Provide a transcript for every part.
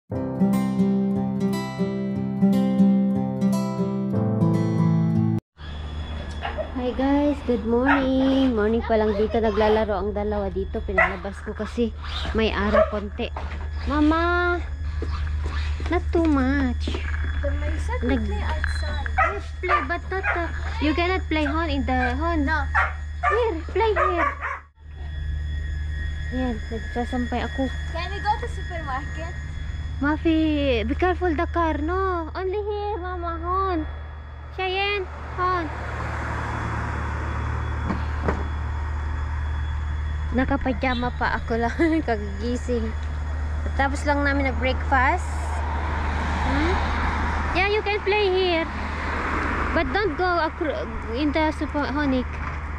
Hi guys, good morning. Morning pa lang dito, naglalaro ang dalawa dito. Pinalabas ko kasi may araw konti. Mama, not too much. My son can play outside. Yes, play, but not you cannot play hon in the hon. No. Here, play here. Yan, nagsasampay ako. Can we go to supermarket? Mafi, be careful the car. No, only here, mama, hon. Cheyenne, hon. Nakapajama pa ako lang. Kagigising. Tapos lang namin nag-breakfast. Yeah, you can play here. But don't go in the supermarket.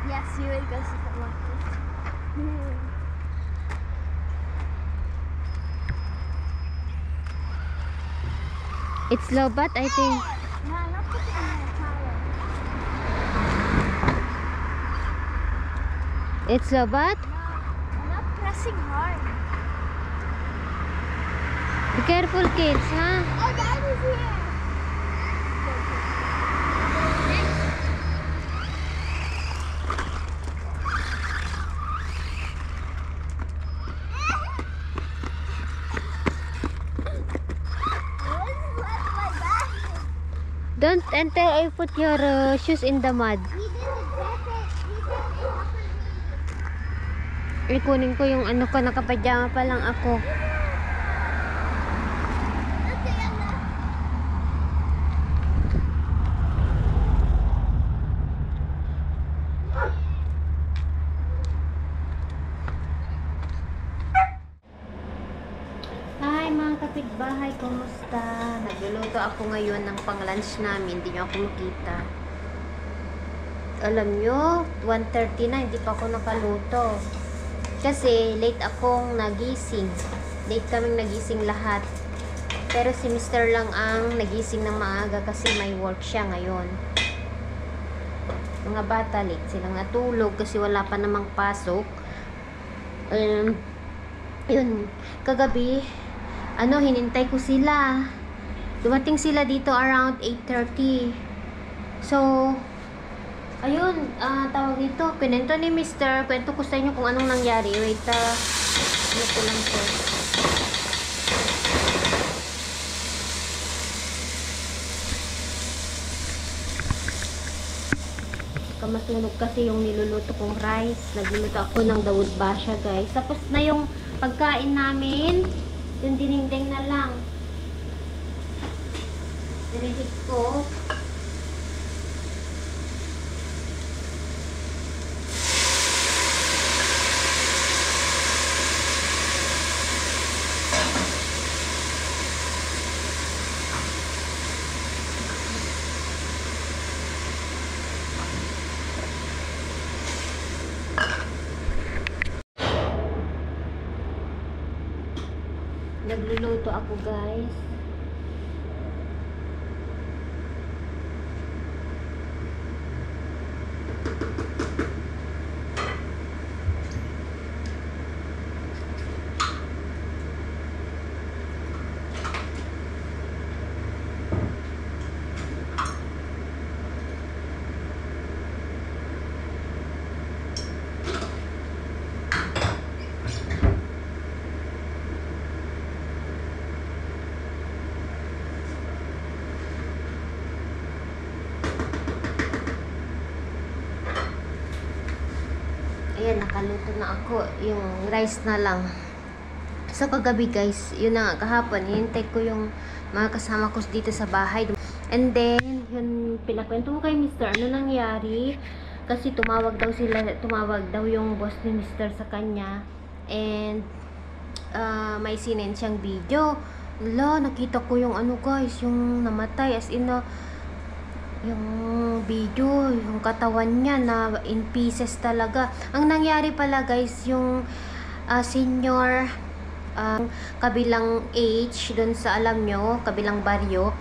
Yes, you will go to supermarket. It's low, but I think. No, I'm not putting in my towel. It's low, but. No, I'm not pressing hard. Be careful, kids, huh? Oh, Dad is here. Don't enter. I put your shoes in the mud. Kunin ko yung ano ko, nakapajama pa lang ako. Hi mga kapitbahay, kumusta? Nagluluto ako ngayon ng pang-lunch namin. Hindi nyo ako makita. Alam nyo, 1:30 na, hindi pa ako nakaluto. Kasi late akong nagising. Late kaming nagising lahat. Pero si Mr. lang ang nagising ng maaga kasi may work siya ngayon. Mga bata late silang natulog kasi wala pa namang pasok. Yun, kagabi hinintay ko sila. Dumating sila dito around 8:30. So, ayun, tawag dito, kwento ni Mr. Kwento ko sa inyo kung anong nangyari. Wait, ano ko lang to. Kamasunog kasi yung niluluto kong rice. Nagluluto ako ng Dawood Basha, guys. Tapos na yung pagkain namin. Yung dininding na lang. Dirihit ko. Nagluluto ako, guys. Ayan, nakaluto na ako. Yung rice na lang. So, kagabi guys, yun na kahapon, hinintay ko yung mga kasama ko dito sa bahay. And then, yun, pinakwento mo kay Mr. Ano nangyari? Kasi tumawag daw yung boss ni Mr. sa kanya. And, may sinend siyang video. Nakita ko yung ano guys, yung namatay. As in, yung video, yung katawan niya na in pieces talaga. Ang nangyari pala guys, yung senior kabilang age doon sa, alam nyo, kabilang baryo,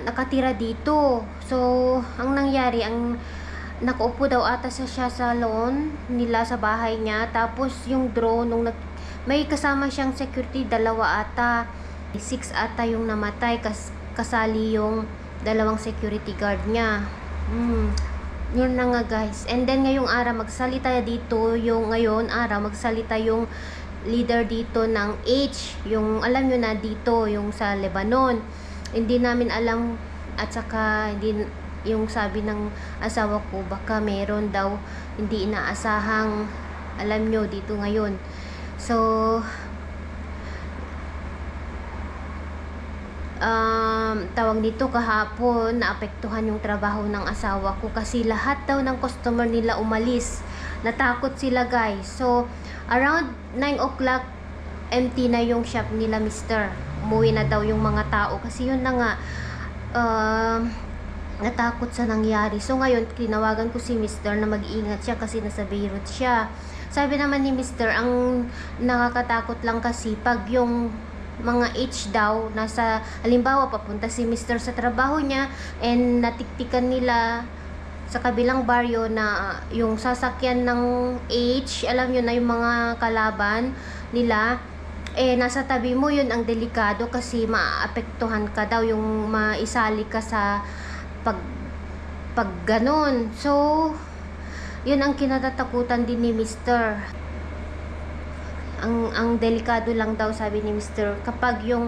nakatira dito. So, ang nangyari, nakaupo daw ata siya sa lawn nila sa bahay niya. Tapos yung drone, may kasama siyang security, dalawa ata. 6 ata yung namatay, kasali yung dalawang security guard niya. Yun na nga guys. And then ngayong araw magsalita dito yung magsalita yung leader dito ng H, yung alam nyo na dito yung sa Lebanon. Hindi namin alam, at saka hindi, yung sabi ng asawa ko baka meron daw hindi inaasahang alam nyo dito ngayon. So tawag dito kahapon, naapektuhan yung trabaho ng asawa ko kasi lahat daw ng customer nila umalis. Natakot sila guys. So around 9 o'clock empty na yung shop nila, mister. Umuwi na daw yung mga tao kasi yun na nga, natakot sa nangyari. So ngayon tinawagan ko si mister na mag-ingat siya kasi nasa Beirut siya. Sabi naman ni mister, ang nakakatakot lang kasi pag yung mga H daw, nasa, halimbawa papunta si mister sa trabaho niya and natiktikan nila sa kabilang baryo na yung sasakyan ng H, alam nyo na yung mga kalaban nila, nasa tabi mo, yun ang delikado kasi maapektuhan ka daw, yung maisali ka sa pag ganon. So yun ang kinatatakutan din ni mister. Ang delikado lang daw, sabi ni mister, kapag yung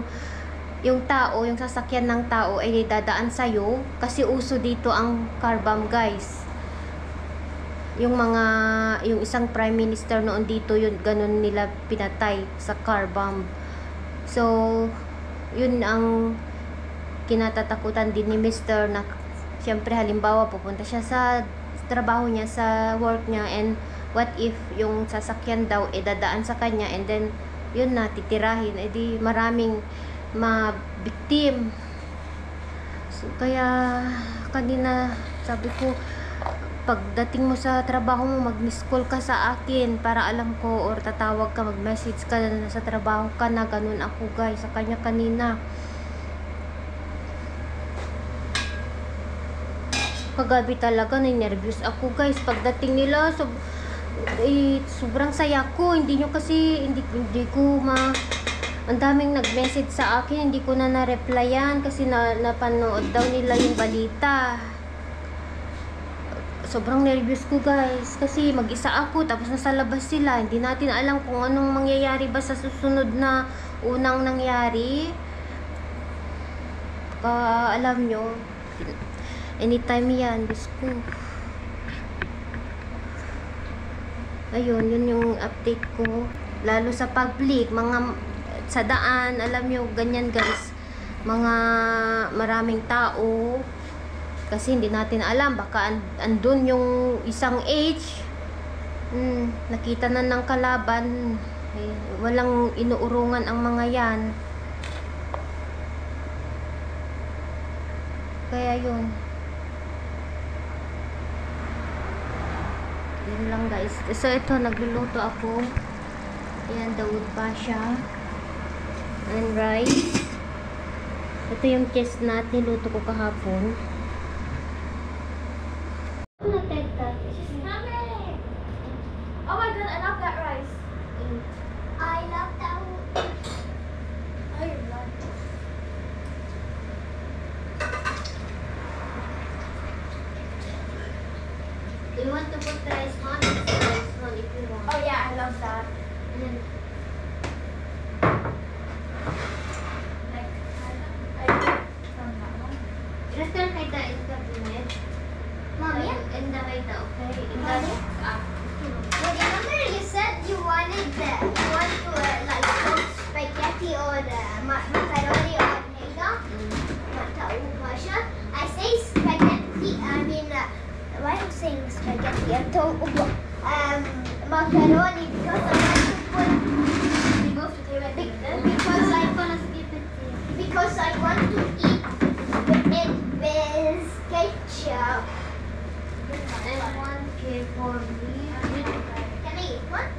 tao, yung sasakyan ng tao ay dadaan sa'yo, kasi uso dito ang car bomb guys. Yung isang prime minister noon dito, yun, ganun nila pinatay sa car bomb. So yun ang kinatatakutan din ni mister, na siyempre halimbawa pupunta siya sa trabaho niya, sa work niya, and what if yung sasakyan daw dadaan sa kanya and then yun na titirahin, edi maraming mabiktim. So kaya kanina sabi ko, pagdating mo sa trabaho mo, mag-miss call ka sa akin para alam ko, or tatawag ka, mag-message ka na sa trabaho ka na. Ganun ako guys sa kanya kanina. Kagabi talaga nervous ako guys. Pagdating nila, sobrang saya ko. Hindi ko ang daming nag-message sa akin, hindi ko na na-replyan kasi napanood daw nila yung balita. Sobrang nervous ko guys kasi mag-isa ako, tapos nasa labas sila. Hindi natin alam kung anong mangyayari ba sa susunod na unang nangyari. Alam nyo, anytime yan, Diyos ko. Ayun, yun yung update ko. Lalo sa public, sa daan, alam nyo, ganyan guys. Maraming tao. Kasi hindi natin alam, baka andun yung isang H. Nakita na ng kalaban. Walang inuurungan ang mga yan. Kaya yun. Yun lang guys. So ito, nagluluto ako. Ayan, Dawood Pasha and rice. Ito yung chestnut, niluto ko kahapon. Oh my god, I love that rice. I love that. I love it. Do you want to put rice on? Rice on if you want. Oh yeah, I love that. And then, just turn like that in the cabinet. Mommy? In the like that, okay? In the Mommy? Well, remember you said you want to like cook spaghetti or macaroni or Pasha. I say spaghetti. I mean, why am I saying spaghetti? I'm talking macaroni because I want to put because I want to eat it with ketchup. and one cake for me. Can I eat one?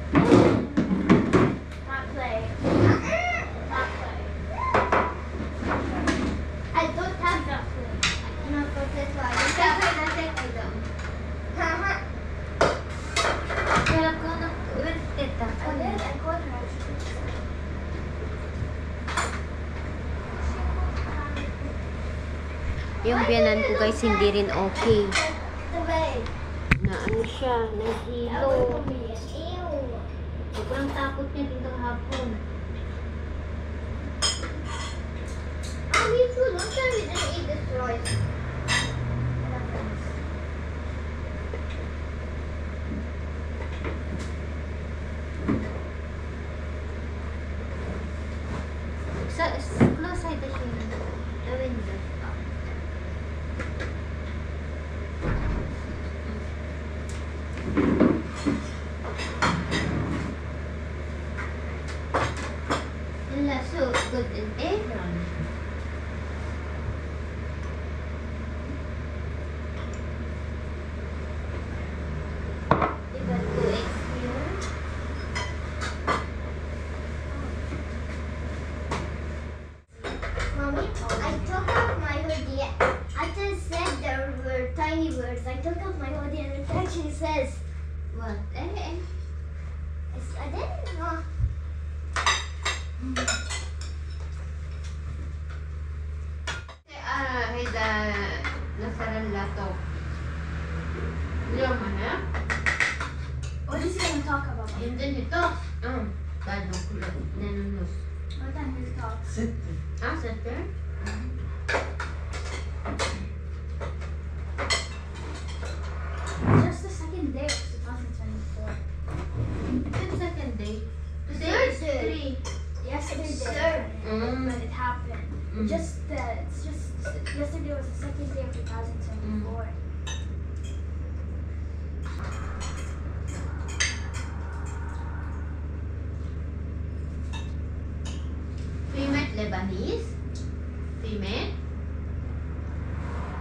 Not play. Not play. I don't have that play. No, but that's why. Take item. Pero kung where's tita? I called her. Yung biyanan ko guys, hindi rin okay. The way. Na ano siya, nahilo. Ew. Sobrang takot niya dito kahapon. Me too. Don't tell me to eat this rice. Close side na siya yun. The window. Wala, so good in there. You got 2 eggs here. Mommy, I took off my hoodie. I just said there were tiny words. I took off my hoodie and it actually says, What? I didn't know. Heda nasaran lato. Liyama na? What is he going to talk about? Yun din ito. Bado kulay. Nanunus. What time does he talk? Sette? Just the second day of 2024. Yung second day. Today is Third. 3. Yesterday, but it happened. It's just yesterday was the second day of 2024. Female Lebanese? Female?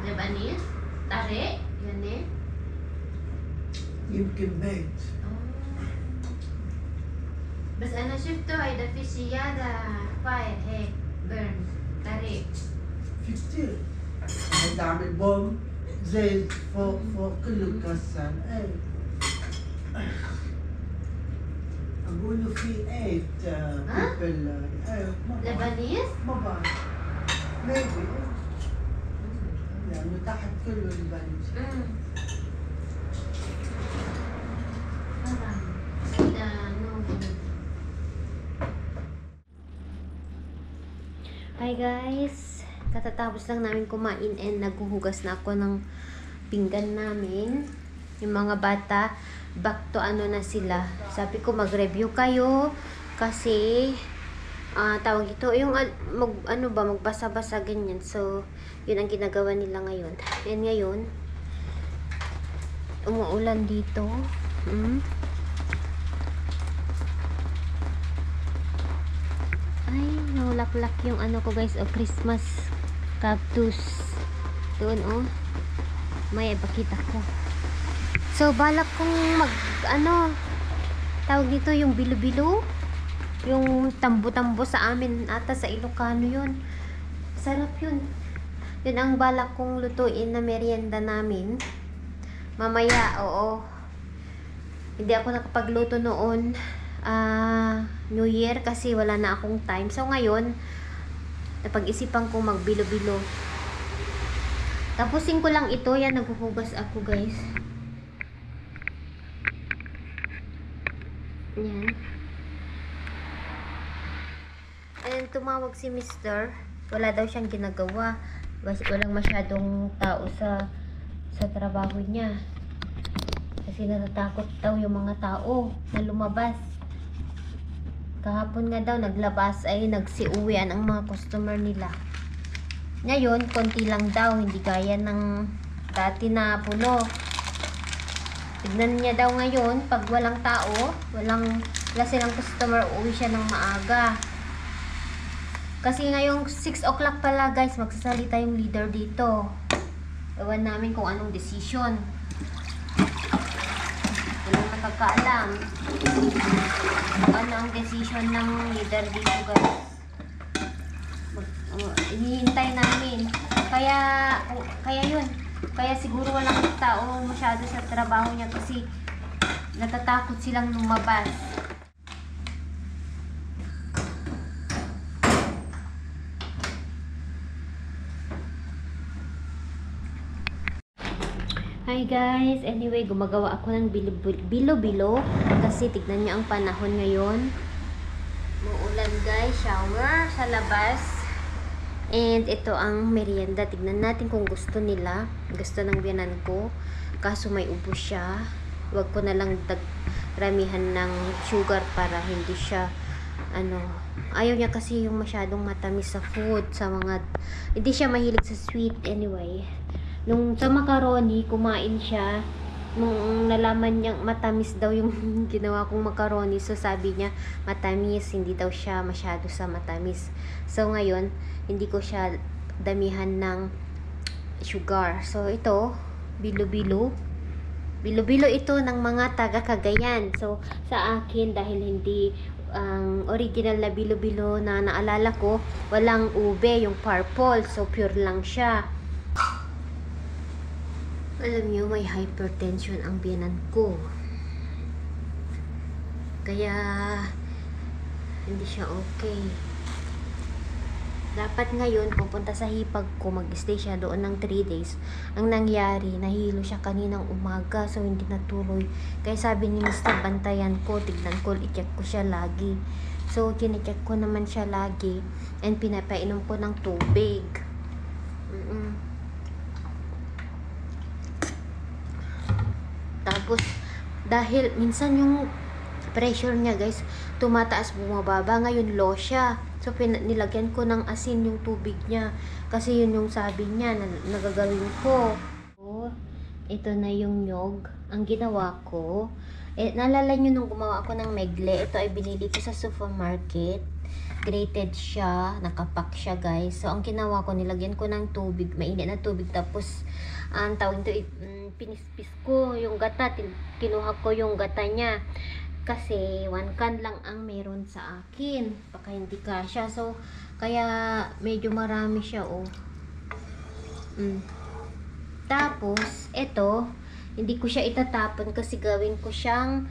Lebanese? Tare? Yan eh. يمكن بيت. بس أنا شفته هيدا في سيارة فاير هيك بيرن طريق. في كتير هيدا عامل بوم زي فوق كله مكسر. ايه أقولوا في 8 people. ايه ما بعرف. لبنيز؟ ما بعرف. maybe لأنه تحت كله لبنانيز. Parang sila no. Hi guys, katatapos lang namin kumain and naghuhugas na ako ng pinggan namin. Yung mga bata, back to ano na sila. Sabi ko mag-review kayo kasi tawag ito, yung magbasa-basa ganyan. So, yun ang ginagawa nila ngayon. And ngayon, umuulan dito. Ay, nulaklak yung ano ko guys, Christmas cactus. Doon may ipakita ko. So, balak kong tawag dito yung bilo-bilo. Yung tambo-tambo sa amin ata sa Ilocano yun. Sarap yun. Yun ang balak kong lutuin na merienda namin. Mamaya, hindi ako nakapagluto noon New Year kasi wala na akong time. So ngayon, napag-isipan kong magbilo-bilo. Tapusin ko lang ito. Yan, naghuhugas ako guys. Yan. And tumawag si Mr. Wala daw siyang ginagawa. Walang masyadong tao sa trabaho niya. Kasi natatakot daw yung mga tao na lumabas. Kahapon nga daw naglabas ay nagsiuwian ang mga customer nila. Ngayon, konti lang daw. Hindi gaya ng dati na puno. Tignan niya daw ngayon, pag walang tao, wala silang customer, uwi siya ng maaga. Kasi ngayong 6 o'clock pala guys, magsasalita yung leader dito. Ewan namin kung anong decision. Walang nakakaalam. Ano ang decision ng leader dito guys. Hinihintay namin. Kaya yun. Kaya siguro walang tao masyado sa trabaho niya kasi natatakot silang lumabas. Hi guys! Anyway, gumagawa ako ng bilo-bilo kasi tignan niyo ang panahon ngayon. Muulan guys, shower sa labas. And ito ang merienda. Tignan natin kung gusto nila. Gusto ng biyanan ko. Kaso may ubo siya. Huwag ko na lang ramihan ng sugar para hindi siya ayaw niya kasi yung masyadong matamis sa food, sa mga hindi siya mahilig sa sweet anyway. Nung sa macaroni, kumain siya. Nung nalaman niyang matamis daw yung ginawa kong macaroni. So, sabi niya, matamis. Hindi daw siya masyado sa matamis. So, ngayon, hindi ko siya damihan ng sugar. So, ito, bilo-bilo. Bilo-bilo ito ng mga taga-Cagayan. So, sa akin, dahil hindi ang original na bilo-bilo na naalala ko, walang ube, yung purple. So, pure lang siya. Alam nyo, may hypertension ang biyanan ko. Kaya, hindi siya okay. Dapat ngayon, pupunta sa hipag ko, mag-stay siya doon ng 3 days. Ang nangyari, nahilo siya kaninang umaga, so hindi natuloy. Kaya sabi ni Mr. bantayan ko, tignan ko, i-check ko siya lagi. So, kine-check ko naman siya lagi. And pinapainom ko ng tubig. Tapos, dahil minsan yung pressure niya guys, tumataas bumababa. Ngayon low siya. So, nilagyan ko ng asin yung tubig niya. Kasi yun yung sabi niya na nagagawin ko. So, ito na yung nyog. Ang ginawa ko, naalala nyo nung gumawa ako ng megle, ito ay binili ko sa supermarket. Grated siya, nakapack siya guys. So, ang ginawa ko, nilagyan ko ng tubig, mainit na tubig. Tapos, ang tawag ito, pinispis ko yung gata, kinuha ko yung gata niya kasi 1 can lang ang meron sa akin, baka hindi kasya. So kaya medyo marami siya Tapos ito, hindi ko siya itatapon kasi gawin ko siyang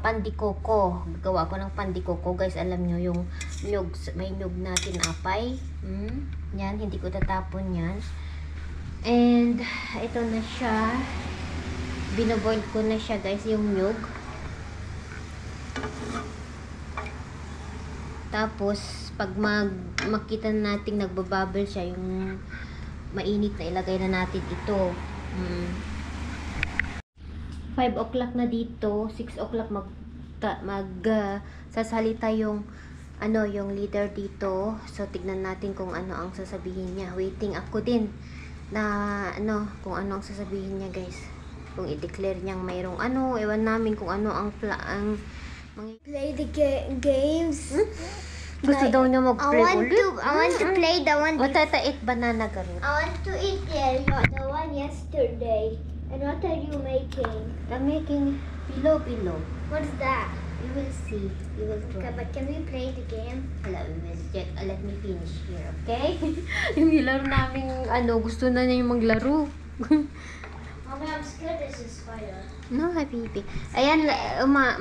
pandikoko. Gawa ko ng pandikoko guys. Alam nyo yung nyug, may nyug natin apay, yan, hindi ko tatapon yan. And, ito na siya. Binoboil ko na siya guys, yung nyug. Tapos, pag makita natin nagbabubble siya, yung mainit na, ilagay na natin ito. 5 o'clock na dito, 6 o'clock sasalita yung yung leader dito. So, tignan natin kung ano ang sasabihin niya. Waiting ako din na kung ano ang sasabihin niya guys, kung i-declare niyang mayroong ewan namin kung ano ang Play the games. Gusto daw niya mag-play ulit. I want to play the one. O tata, eat banana garot. I want to eat the one yesterday. And what are you making? I'm making pillow. What's that? You will see. You will try. Okay, but can we play the game? Let me finish here, okay? Yung laro namin, gusto na niya yung maglaro. Mommy, I'm scared this is fire. No, habibi. Ayan,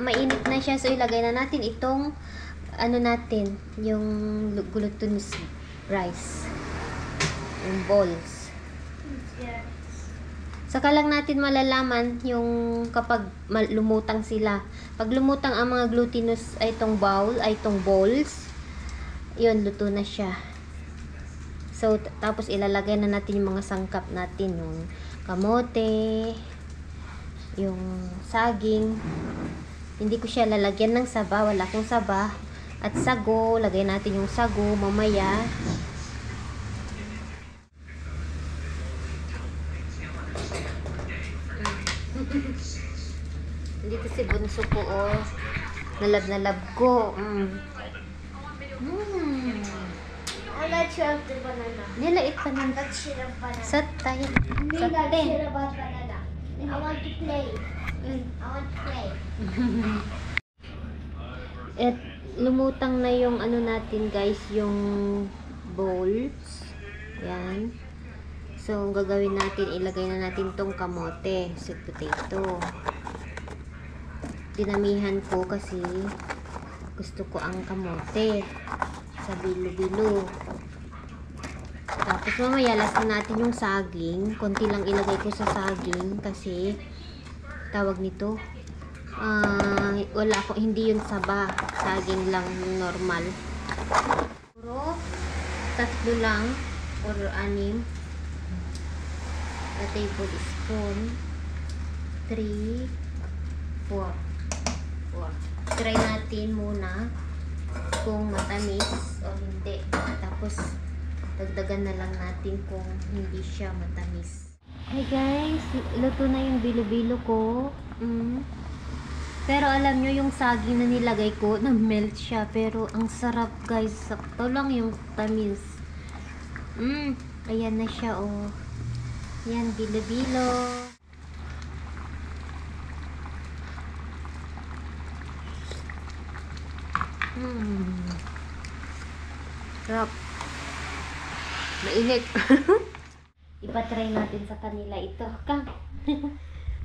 mainit na siya. So, ilagay na natin itong, natin, yung glutinous rice. Yung balls. Yeah. Saka lang natin malalaman yung kapag lumutang sila. Pag lumutang ang mga glutinous ay itong balls, yun, luto na siya. So, tapos ilalagay na natin yung mga sangkap natin, yung kamote, yung saging. Hindi ko siya lalagyan ng saba, wala akong saba. At sago, lagay natin yung sago mamaya. Dito si bunso ko, nalab ko. I'm not sure of the banana. Nilait pa I'm nun. not sure of banana. Sat tayo. I'm not Sate. sure about banana. I want to play. I want to play. At lumutang na yung natin guys, yung bowls. Yan. So, ang gagawin natin, ilagay na natin tong kamote, sweet potato. Dinamihan ko kasi gusto ko ang kamote sa bilo-bilo. Tapos mamaya lasin natin yung saging. Konti lang ilagay ko sa saging kasi tawag nito. Wala ko, hindi yun saba. Saging lang normal. Puro 3 lang or 6 na tablespoon. 3, 4. Try natin muna kung matamis o hindi. Tapos dagdagan na lang natin kung hindi siya matamis. Hey guys, luto na yung bilo-bilo ko. Pero alam nyo, yung saging na nilagay ko, na-melt siya. Pero ang sarap guys. Sakto lang yung tamis. Ayan na siya, oh. Yan, bilo-bilo. Sarap. Mainit. Ipatry natin sa kanila ito. Come.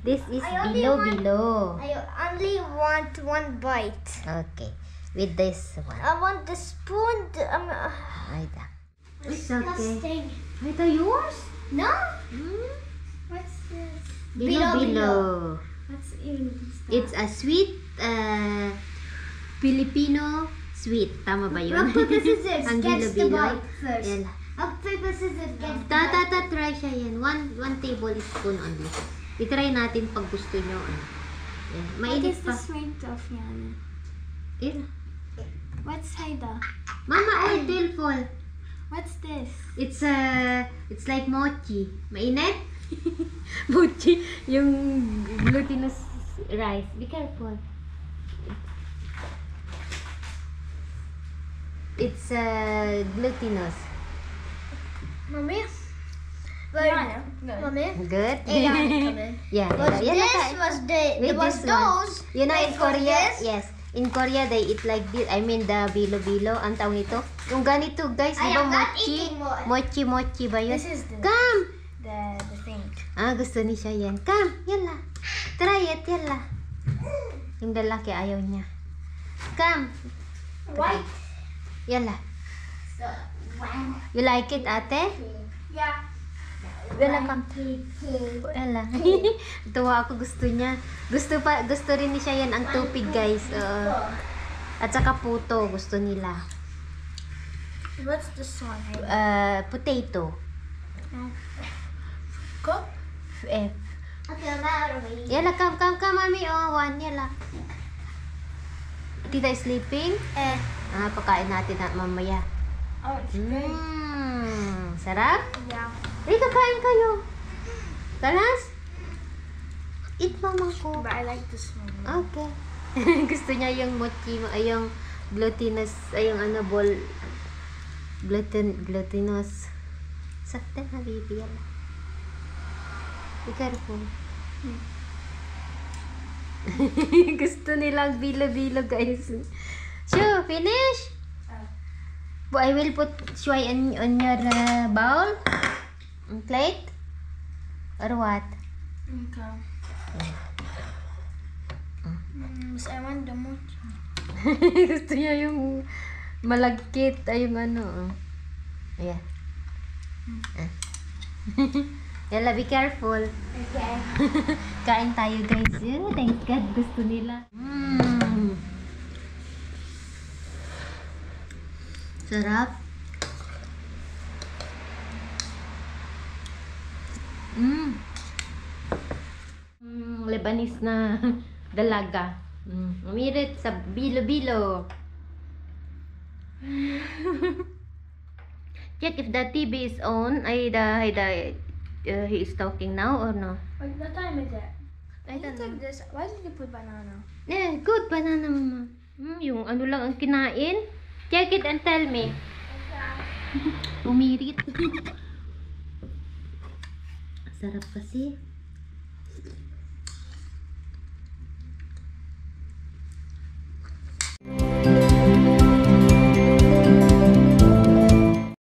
This is bilo-bilo. I only want one bite. Okay. With this one. I want the spoon. Aida. It's Disgusting. Aida, yours? No? What's this? Bilo-bilo. What's in It's a sweet, Filipino sweet. Tama ba yun? Rock, paper, scissors. Ang Gets the bilo-bilo. bite first. Yan. Rock, paper, scissors. Gets the bite. Try siya yan. One tablespoon only. I-try natin pag gusto nyo. Yan. Mainit pa. sweet of yan? Eh, What's Haida? Mama, oy, telepon. What's this? It's like mochi. Mainit? Mochi. Yung glutinous rice. Be careful. It's glutinous. Mommy? Mommy? Good? Yeah, come in. Yeah. But Yan na this tayo. was Wait, was this one. those. You know, in Wait, was Korea, this? yes. In Korea, they eat like this. I mean, the bilo-bilo. Ang tawag nito. Yung ganito, guys. I Di ba am not mochi? eating more. Mochi ba yun? This is the- Come! The thing. Gusto ni siya yan. Come! Yala. Try it. Yala. Yung lalaki, ayaw niya. Come! White. Yala. So, wow. You like it, ate? Yeah. Yala, come. Yala. Tuwa ako, gusto niya. Gusto rin ni siya yan ang tupig, guys. At saka puto, gusto nila. What's this one? Potato. Cook? F. Okay, I'm out of it. Yala, come, mami. Oh, one, yala. Tita is sleeping? Pagkain natin na mamaya. Oh, it's good. Sarap? Yeah. Rika, kain kayo. Talas? Eat mama ko. But I like this one. Okay. Gusto niya yung mochi, ay yung glutinous, ay yung ball. Glutinous. Sakta na, baby. Yala. Be careful. Gusto nilang bilo-bilo, guys. So, finish? But I will put shuai on your bowl? Plate? Or what? Okay. I want the mochi. Gusto niya yung malagkit. Ay, yung Ayan. Yala, be careful. Okay. Kain tayo, guys. Thank God, gusto nila. Sarap. Lebanese na dalaga. Umirit sa bilo-bilo. Check if the TV is on. He is talking now or no? What time is it? I don't know. This. Why did you put banana? Yeah, good banana, mama. Yung lang ang kinain. Check it and tell me. Umirit. Sarap kasi.